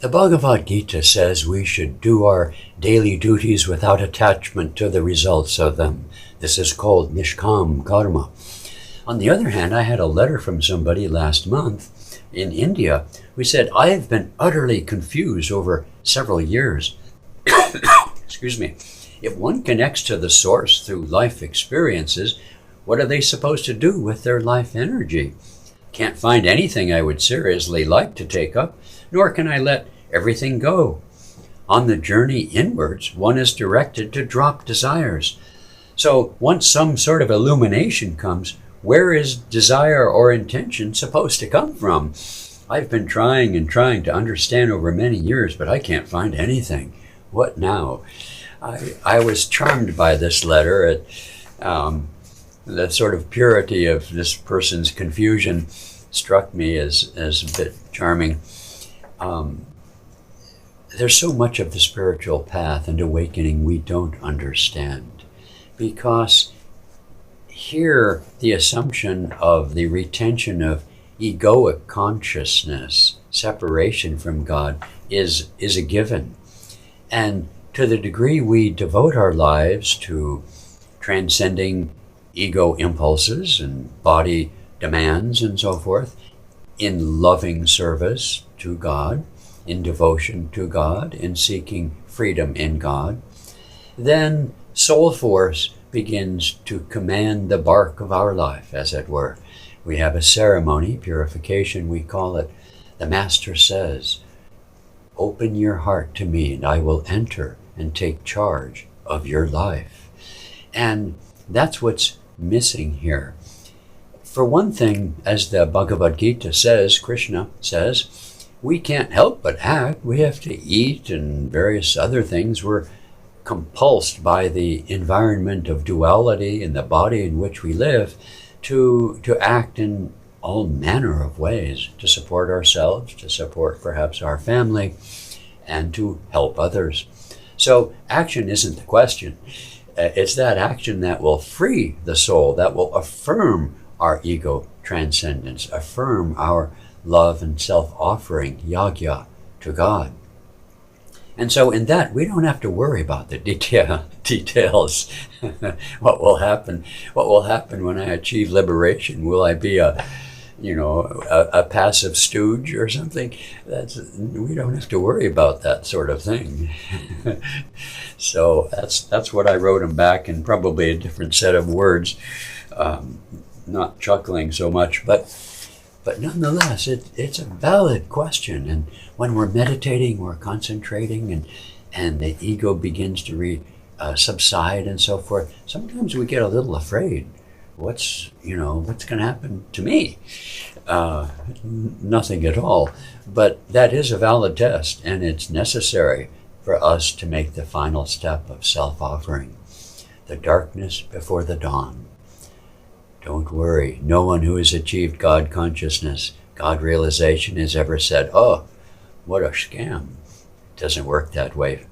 The Bhagavad Gita says we should do our daily duties without attachment to the results of them. This is called nishkam karma. On the other hand, I had a letter from somebody last month in India who said, I have been utterly confused over several years. Excuse me. If one connects to the source through life experiences, what are they supposed to do with their life energy? Can't find anything I would seriously like to take up, nor can I let everything go. On the journey inwards, one is directed to drop desires. So once some sort of illumination comes, where is desire or intention supposed to come from? I've been trying to understand over many years, but I can't find anything. What now? I was charmed by this letter at the sort of purity of this person's confusion struck me as a bit charming. There's so much of the spiritual path and awakening we don't understand, because here the assumption of the retention of egoic consciousness, separation from God, is a given. And to the degree we devote our lives to transcending ego impulses and body demands and so forth, in loving service to God, in devotion to God, in seeking freedom in God, then soul force begins to command the bark of our life, as it were. We have a ceremony, purification we call it. The Master says, open your heart to me and I will enter and take charge of your life. And that's what's missing here. For one thing, as the Bhagavad Gita says, Krishna says, we can't help but act. We have to eat and various other things. We're compulsed by the environment of duality in the body in which we live to act in all manner of ways to support ourselves, to support perhaps our family, and to help others. So action isn't the question. It's that action that will free the soul, that will affirm our ego transcendence, affirm our love and self-offering, yagya, to God. And so in that, we don't have to worry about the details. What will happen? What will happen when I achieve liberation? Will I be a passive stooge or something? We don't have to worry about that sort of thing. So that's what I wrote him back in probably a different set of words, not chuckling so much, but nonetheless, it's a valid question. And when we're meditating, we're concentrating, and the ego begins to subside and so forth, sometimes we get a little afraid. What's going to happen to me? Nothing at all. But that is a valid test, and it's necessary for us to make the final step of self-offering. The darkness before the dawn. Don't worry. No one who has achieved God consciousness, God realization has ever said, oh, what a scam. It doesn't work that way.